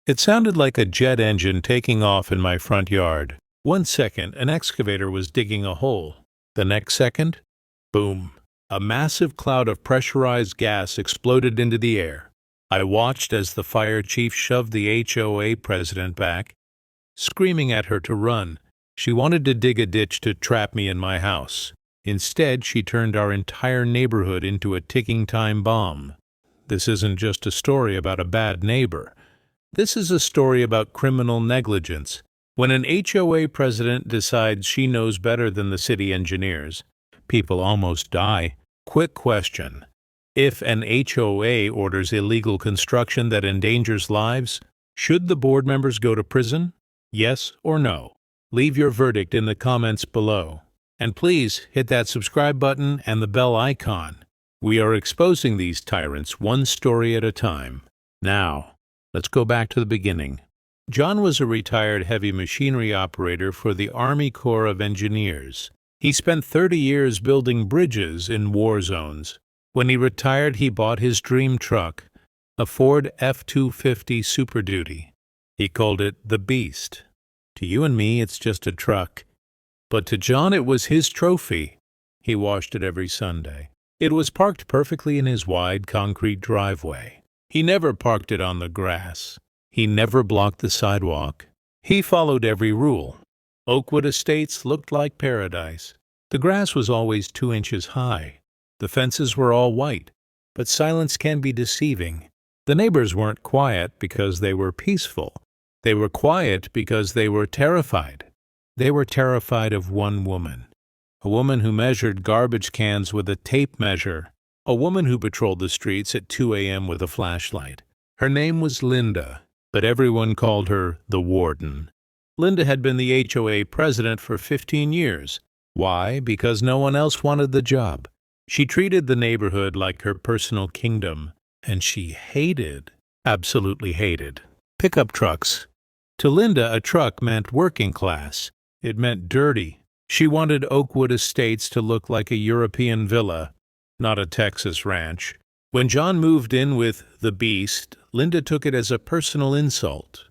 It sounded like a jet engine taking off in my front yard. 1 second, an excavator was digging a hole. The next second, boom, a massive cloud of pressurized gas exploded into the air. I watched as the fire chief shoved the HOA president back, screaming at her to run. She wanted to dig a ditch to trap me in my house. Instead, she turned our entire neighborhood into a ticking time bomb. This isn't just a story about a bad neighbor. This is a story about criminal negligence. When an HOA president decides she knows better than the city engineers, people almost die. Quick question. If an HOA orders illegal construction that endangers lives, should the board members go to prison? Yes or no? Leave your verdict in the comments below. And please hit that subscribe button and the bell icon. We are exposing these tyrants one story at a time. Now, let's go back to the beginning. John was a retired heavy machinery operator for the Army Corps of Engineers. He spent 30 years building bridges in war zones. When he retired, he bought his dream truck, a Ford F-250 Super Duty. He called it the Beast. To you and me, it's just a truck. But to John, it was his trophy. He washed it every Sunday. It was parked perfectly in his wide concrete driveway. He never parked it on the grass. He never blocked the sidewalk. He followed every rule. Oakwood Estates looked like paradise. The grass was always 2 inches high. The fences were all white. But silence can be deceiving. The neighbors weren't quiet because they were peaceful. They were quiet because they were terrified. They were terrified of one woman. A woman who measured garbage cans with a tape measure. A woman who patrolled the streets at 2 a.m. with a flashlight. Her name was Linda, but everyone called her the Warden. Linda had been the HOA president for 15 years. Why? Because no one else wanted the job. She treated the neighborhood like her personal kingdom, and she hated, absolutely hated, pickup trucks. To Linda, a truck meant working class. It meant dirty. She wanted Oakwood Estates to look like a European villa, not a Texas ranch. When John moved in with the Beast, Linda took it as a personal insult.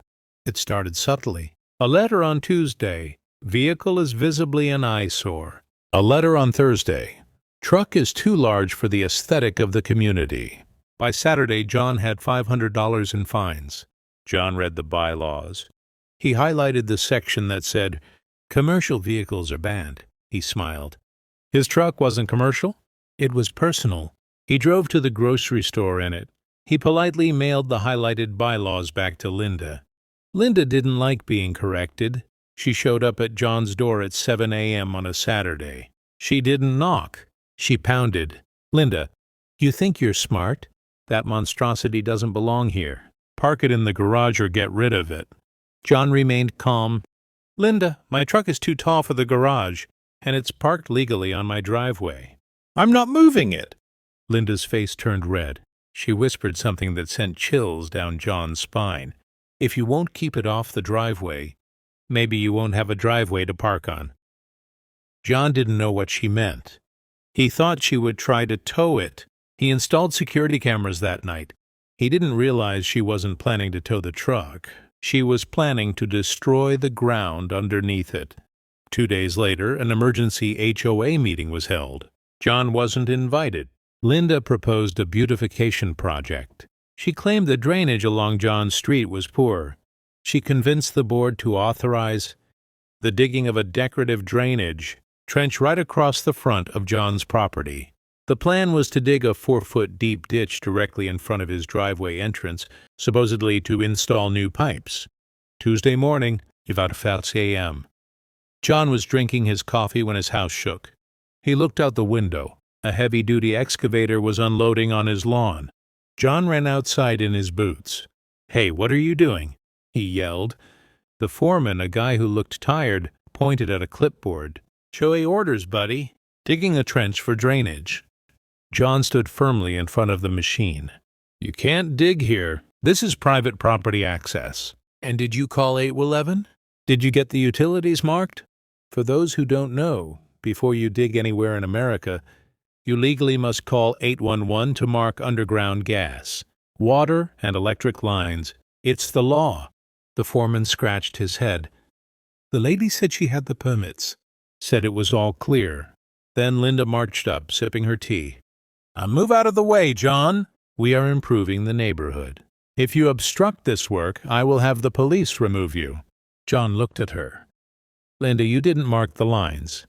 It started subtly. A letter on Tuesday. Vehicle is visibly an eyesore. A letter on Thursday. Truck is too large for the aesthetic of the community. By Saturday, John had $500 in fines. John read the bylaws. He highlighted the section that said, "Commercial vehicles are banned." He smiled. His truck wasn't commercial. It was personal. He drove to the grocery store in it. He politely mailed the highlighted bylaws back to Linda. Linda didn't like being corrected. She showed up at John's door at 7 a.m. on a Saturday. She didn't knock. She pounded. "Linda, you think you're smart? That monstrosity doesn't belong here. Park it in the garage or get rid of it." John remained calm. "Linda, my truck is too tall for the garage, and it's parked legally on my driveway." "I'm not moving it." Linda's face turned red. She whispered something that sent chills down John's spine. "If you won't keep it off the driveway, maybe you won't have a driveway to park on." John didn't know what she meant. He thought she would try to tow it. He installed security cameras that night. He didn't realize she wasn't planning to tow the truck. She was planning to destroy the ground underneath it. 2 days later, an emergency HOA meeting was held. John wasn't invited. Linda proposed a beautification project. She claimed the drainage along John's street was poor. She convinced the board to authorize the digging of a decorative drainage trench right across the front of John's property. The plan was to dig a 4-foot deep ditch directly in front of his driveway entrance, supposedly to install new pipes. Tuesday morning, about 5 a.m. John was drinking his coffee when his house shook. He looked out the window. A heavy-duty excavator was unloading on his lawn. John ran outside in his boots. "Hey, what are you doing?" he yelled. The foreman, a guy who looked tired, pointed at a clipboard. "HOA orders, buddy. Digging a trench for drainage." John stood firmly in front of the machine. "You can't dig here. This is private property access." "And did you call 811? Did you get the utilities marked?" For those who don't know, before you dig anywhere in America, you legally must call 811 to mark underground gas, water, and electric lines. It's the law. The foreman scratched his head. The lady said she had the permits. Said it was all clear. Then Linda marched up, sipping her tea. Move out of the way, John. We are improving the neighborhood. If you obstruct this work, I will have the police remove you. John looked at her. Linda, you didn't mark the lines.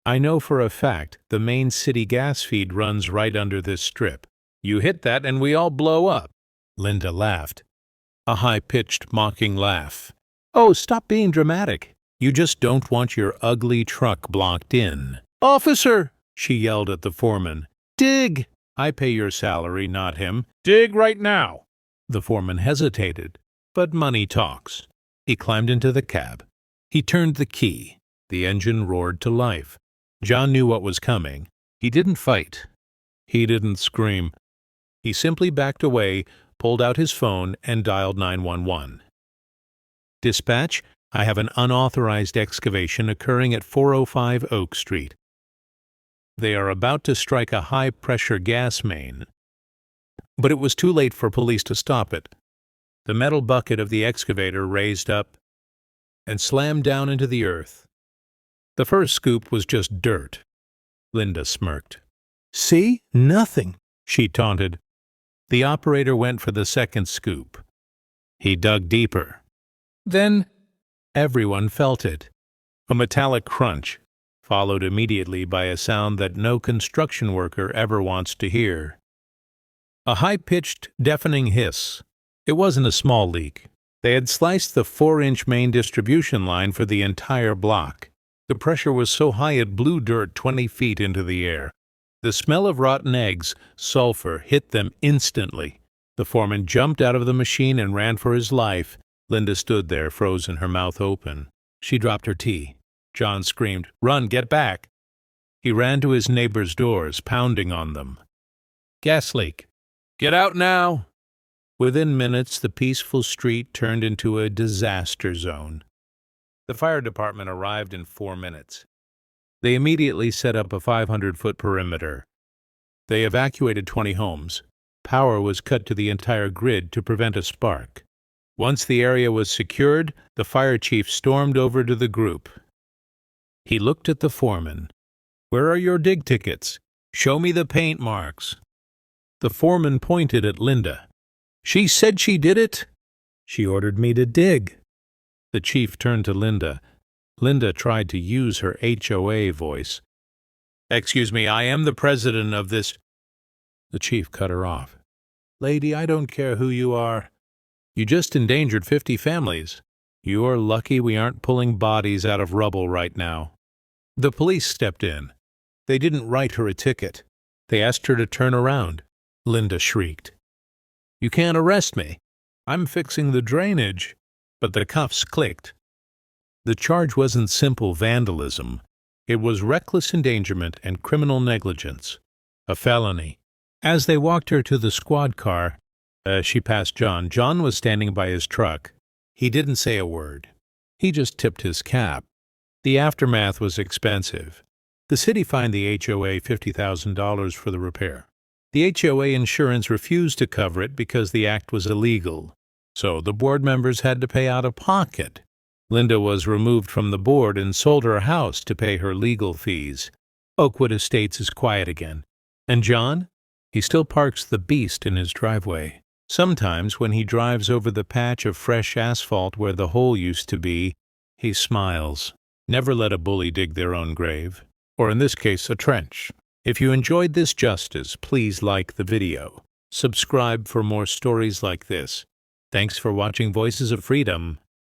I know for a fact the main city gas feed runs right under this strip. You hit that and we all blow up. Linda laughed. A high-pitched, mocking laugh. Oh, stop being dramatic. You just don't want your ugly truck blocked in. Officer! She yelled at the foreman. Dig! I pay your salary, not him. Dig right now! The foreman hesitated, but money talks. He climbed into the cab. He turned the key. The engine roared to life. John knew what was coming. He didn't fight. He didn't scream. He simply backed away, pulled out his phone, and dialed 911. Dispatch, I have an unauthorized excavation occurring at 405 Oak Street. They are about to strike a high-pressure gas main. But it was too late for police to stop it. The metal bucket of the excavator raised up and slammed down into the earth. The first scoop was just dirt. Linda smirked. See? Nothing, she taunted. The operator went for the second scoop. He dug deeper. Then everyone felt it. A metallic crunch, followed immediately by a sound that no construction worker ever wants to hear. A high-pitched, deafening hiss. It wasn't a small leak. They had sliced the 4-inch main distribution line for the entire block. The pressure was so high it blew dirt 20 feet into the air. The smell of rotten eggs, sulfur, hit them instantly. The foreman jumped out of the machine and ran for his life. Linda stood there, frozen, her mouth open. She dropped her tea. John screamed, "Run, get back!" He ran to his neighbor's doors, pounding on them. Gas leak. Get out now! Within minutes, the peaceful street turned into a disaster zone. The fire department arrived in 4 minutes. They immediately set up a 500-foot perimeter. They evacuated 20 homes. Power was cut to the entire grid to prevent a spark. Once the area was secured, the fire chief stormed over to the group. He looked at the foreman. Where are your dig tickets? Show me the paint marks. The foreman pointed at Linda. She said she did it. She ordered me to dig. The chief turned to Linda. Linda tried to use her HOA voice. Excuse me, I am the president of this. The chief cut her off. Lady, I don't care who you are. You just endangered 50 families. You're lucky we aren't pulling bodies out of rubble right now. The police stepped in. They didn't write her a ticket. They asked her to turn around. Linda shrieked. You can't arrest me. I'm fixing the drainage. But the cuffs clicked. The charge wasn't simple vandalism. It was reckless endangerment and criminal negligence. A felony. As they walked her to the squad car, she passed John. John was standing by his truck. He didn't say a word. He just tipped his cap. The aftermath was expensive. The city fined the HOA $50,000 for the repair. The HOA insurance refused to cover it because the act was illegal. So the board members had to pay out of pocket. Linda was removed from the board and sold her house to pay her legal fees. Oakwood Estates is quiet again. And John? He still parks the beast in his driveway. Sometimes when he drives over the patch of fresh asphalt where the hole used to be, he smiles. Never let a bully dig their own grave. Or in this case, a trench. If you enjoyed this justice, please like the video. Subscribe for more stories like this. Thanks for watching Voices of Freedom.